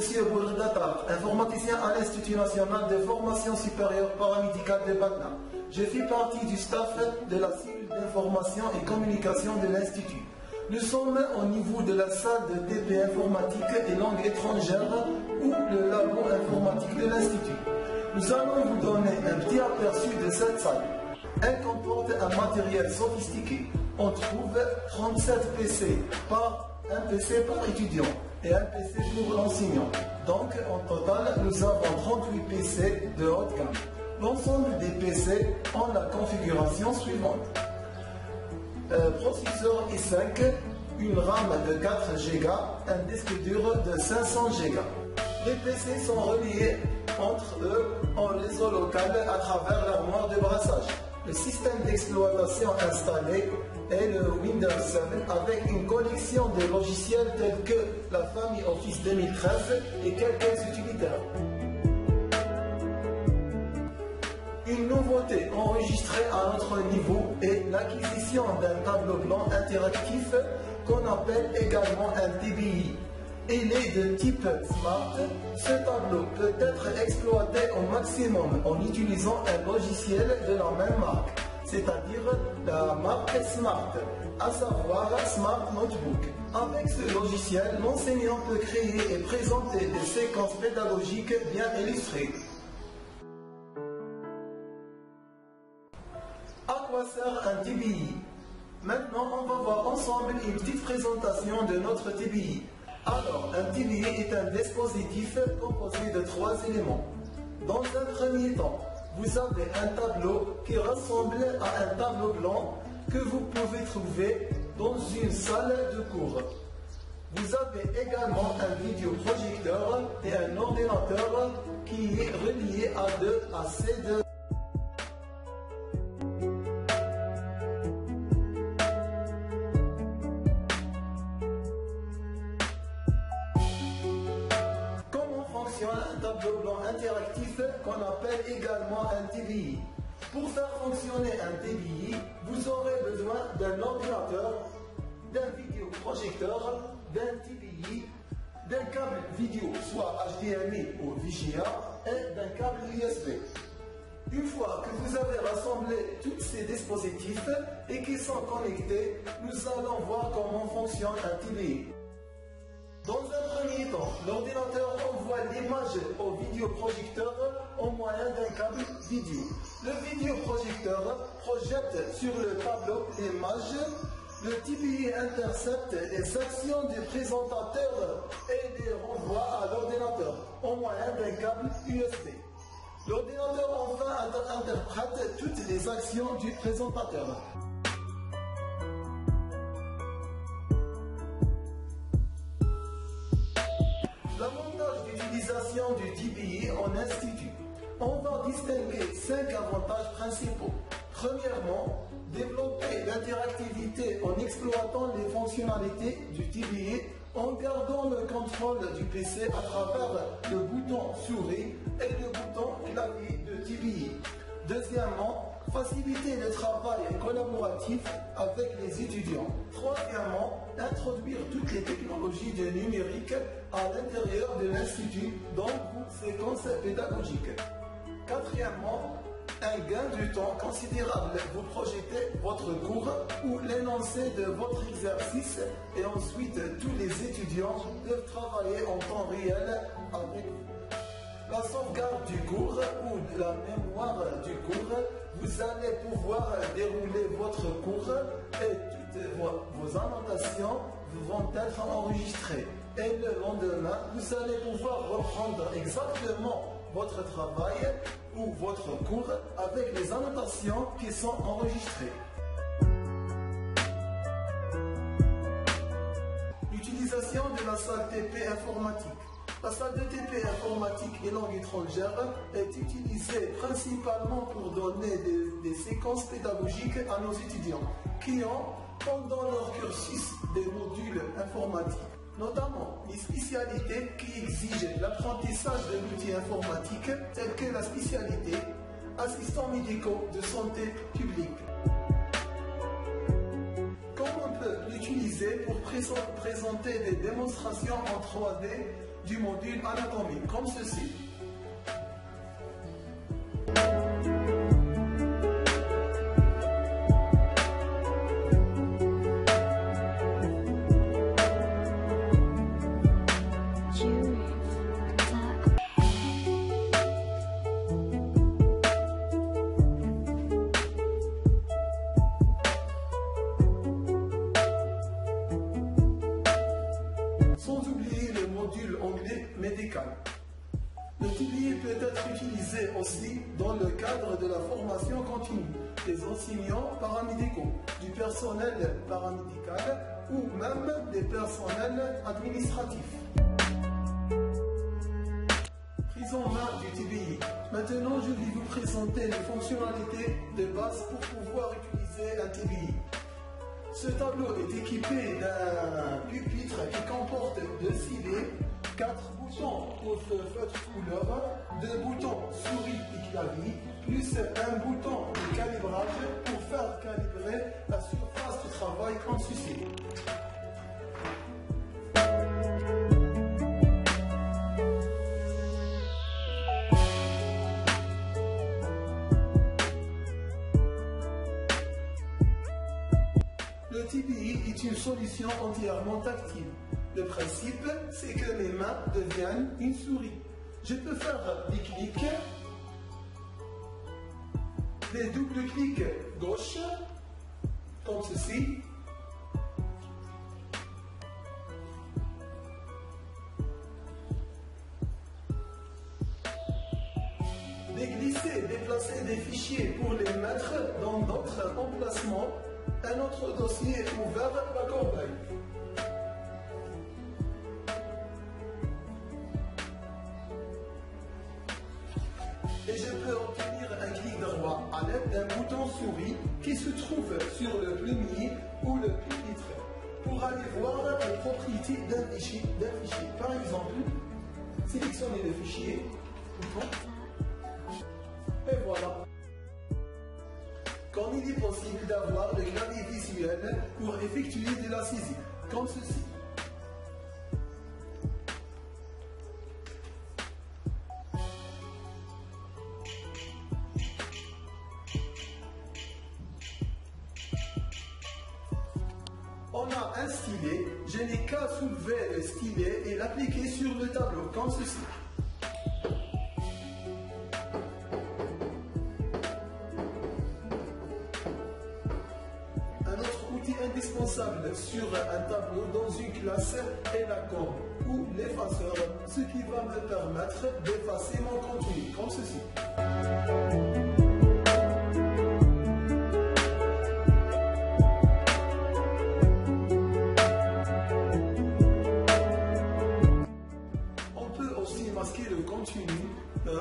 Monsieur Bourdatar, informaticien à l'Institut national de formation supérieure paramédicale de Patna. Je fais partie du staff de la cellule d'information et communication de l'Institut. Nous sommes au niveau de la salle de TP informatique et langue étrangère ou le labo informatique de l'Institut. Nous allons vous donner un petit aperçu de cette salle. Elle comporte un matériel sophistiqué. On trouve 37 PC un PC par étudiant et un PC pour l'enseignant. Donc en total, nous avons 38 PC de haute gamme. L'ensemble des PC ont la configuration suivante. Processeur i5, une RAM de 4 Go, un disque dur de 500 Go. Les PC sont reliés entre eux en réseau local à travers l'armoire de brassage. Le système d'exploitation installé est le Windows 7 avec une collection de logiciels tels que la famille Office 2013 et quelques utilitaires. Une nouveauté enregistrée à notre niveau est l'acquisition d'un tableau blanc interactif qu'on appelle également un TBI. Il est de type Smart. Ce tableau peut être exploité au maximum en utilisant un logiciel de la même marque, c'est-à-dire la marque Smart, à savoir Smart Notebook. Avec ce logiciel, l'enseignant peut créer et présenter des séquences pédagogiques bien illustrées. À quoi sert un TBI? Maintenant, on va voir ensemble une petite présentation de notre TBI. Alors, un TBI est un dispositif composé de 3 éléments. Dans un premier temps, vous avez un tableau qui ressemble à un tableau blanc que vous pouvez trouver dans une salle de cours. Vous avez également un vidéoprojecteur et un ordinateur qui est relié à ces deux. Un tableau blanc interactif qu'on appelle également un TBI. Pour faire fonctionner un TBI, vous aurez besoin d'un ordinateur, d'un vidéoprojecteur, d'un TBI, d'un câble vidéo, soit HDMI ou VGA, et d'un câble USB. Une fois que vous avez rassemblé tous ces dispositifs et qu'ils sont connectés, nous allons voir comment fonctionne un TBI. Dans un premier temps, l'ordinateur envoie l'image au vidéoprojecteur au moyen d'un câble vidéo. Le vidéoprojecteur projette sur le tableau l'image. Le TBI intercepte les actions du présentateur et les renvoie à l'ordinateur au moyen d'un câble USB. L'ordinateur enfin interprète toutes les actions du présentateur. L'avantage d'utilisation du TBI en institut. On va distinguer 5 avantages principaux. Premièrement, développer l'interactivité en exploitant les fonctionnalités du TBI en gardant le contrôle du PC à travers le bouton souris et le bouton clavier de TBI. Deuxièmement, faciliter le travail collaboratif avec les étudiants. Troisièmement, introduire toutes les technologies du numérique à l'intérieur de l'Institut dans ses séquences pédagogiques. Quatrièmement, un gain de temps considérable. Vous projetez votre cours ou l'énoncé de votre exercice et ensuite tous les étudiants peuvent travailler en temps réel avec vous. La sauvegarde du cours ou la mémoire du cours, vous allez pouvoir dérouler votre cours et toutes vos annotations vont être enregistrées. Et le lendemain, vous allez pouvoir reprendre exactement votre travail ou votre cours avec les annotations qui sont enregistrées. L'utilisation de la salle TP informatique. La salle de TP informatique et langue étrangère est utilisée principalement pour donner des séquences pédagogiques à nos étudiants qui ont, pendant leur cursus, des modules informatiques, notamment les spécialités qui exigent l'apprentissage de l'outil informatique, telles que la spécialité assistants médicaux de santé publique. Comment on peut l'utiliser pour présenter des démonstrations en 3D du module anatomie, comme ceci. Sans oublier le module anglais médical. Le TBI peut être utilisé aussi dans le cadre de la formation continue des enseignants paramédicaux, du personnel paramédical ou même des personnels administratifs. Prise en main du TBI. Maintenant, je vais vous présenter les fonctionnalités de base pour pouvoir utiliser un TBI. Ce tableau est équipé d'un pupitre qui comporte 2 silets, 4 boutons pour feutre couleur, 2 boutons souris et clavier, plus un bouton de calibrage pour faire calibrer la surface de travail comme ceci. Le TBI est une solution entièrement tactile. Le principe, c'est que mes mains deviennent une souris. Je peux faire des clics, des doubles clics gauche, comme ceci. Des glisser, déplacer des fichiers pour les mettre dans d'autres emplacements. Un autre dossier est ouvert la corbeille. Et je peux obtenir un clic droit à l'aide d'un bouton souris qui se trouve sur le plumier ou le pupitre pour aller voir les propriétés d'un fichier. Par exemple, sélectionner le fichier, bouton, et voilà. Comme il est possible d'avoir le clavier visuel pour effectuer de la saisie, comme ceci. On a un stylet, je n'ai qu'à soulever le stylet et l'appliquer sur le tableau, comme ceci. Indispensable sur un tableau dans une classe est la gomme ou l'effaceur, ce qui va me permettre d'effacer mon contenu, comme ceci. On peut aussi masquer le contenu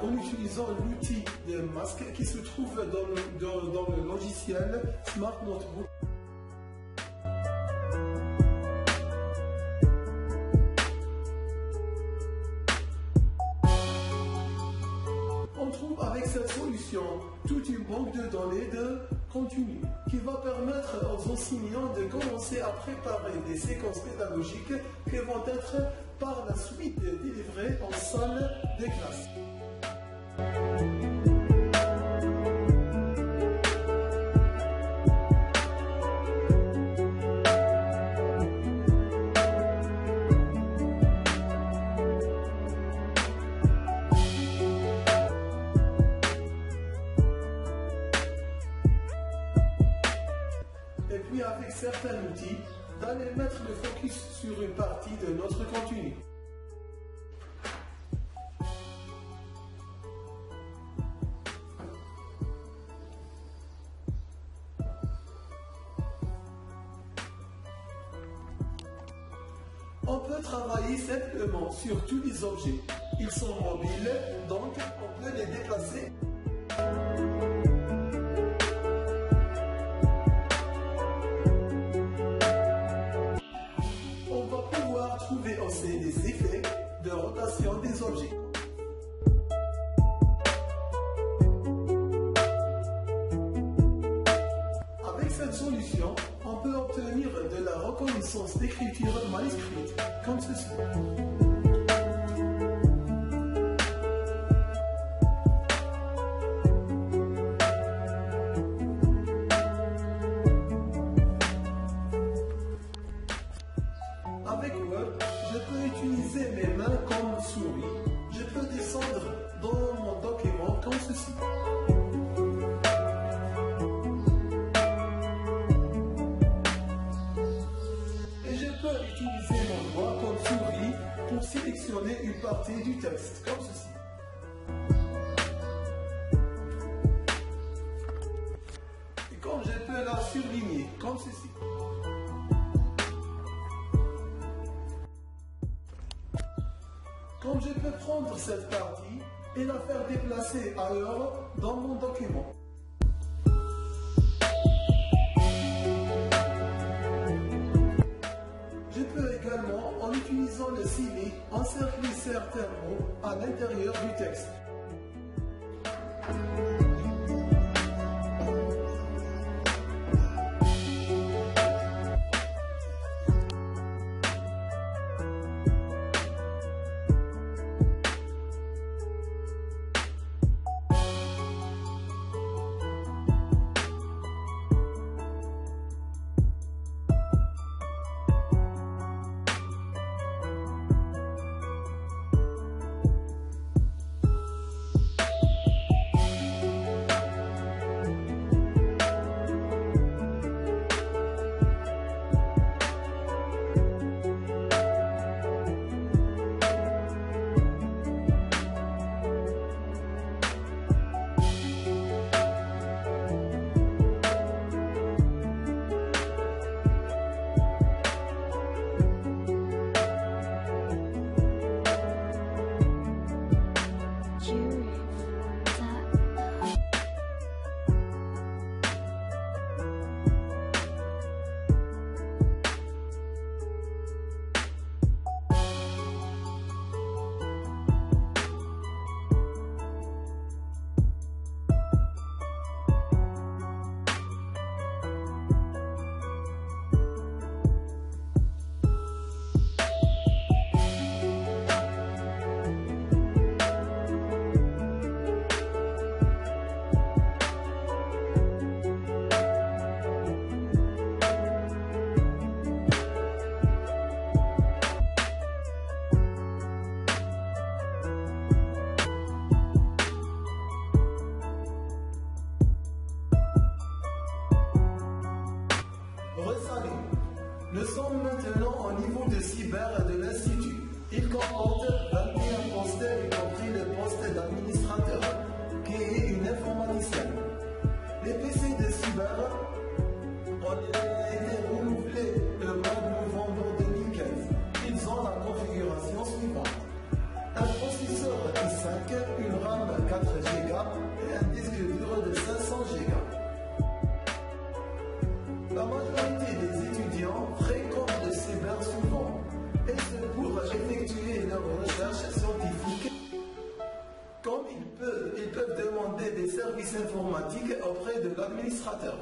en utilisant l'outil de masque qui se trouve dans le logiciel Smart Notebook. Avec cette solution, toute une banque de données de contenu qui va permettre aux enseignants de commencer à préparer des séquences pédagogiques qui vont être par la suite délivrées en salle de classe. Avec certains outils, d'aller mettre le focus sur une partie de notre contenu. On peut travailler simplement sur tous les objets. Ils sont mobiles, donc on peut les déplacer. Trouver aussi des effets de rotation des objets. Avec cette solution, on peut obtenir de la reconnaissance d'écriture manuscrite, comme ceci. ceci. Et je peux utiliser mon doigt comme souris pour sélectionner une partie du texte, comme ceci. Et comme je peux la surligner, comme ceci. Comme je peux prendre cette partie et la faire déplacer ailleurs dans mon document. Je peux également, en utilisant le stylet, encercler certains mots à l'intérieur du texte. Resalut. Nous sommes maintenant au niveau de cyber de l'Institut. Il comporte 21 postes, y compris le poste d'administrateur, qui est une informaticienne. Les PC de cyber ont été renouvelés le mois de novembre 2015. Ils ont la configuration suivante. Un processeur i5, une RAM 4 Go et un disque dur de 500 Go. La majorité des étudiants fréquentent le cyber souvent, et c'est pour effectuer leurs recherches scientifiques. Comme ils peuvent demander des services informatiques auprès de l'administrateur.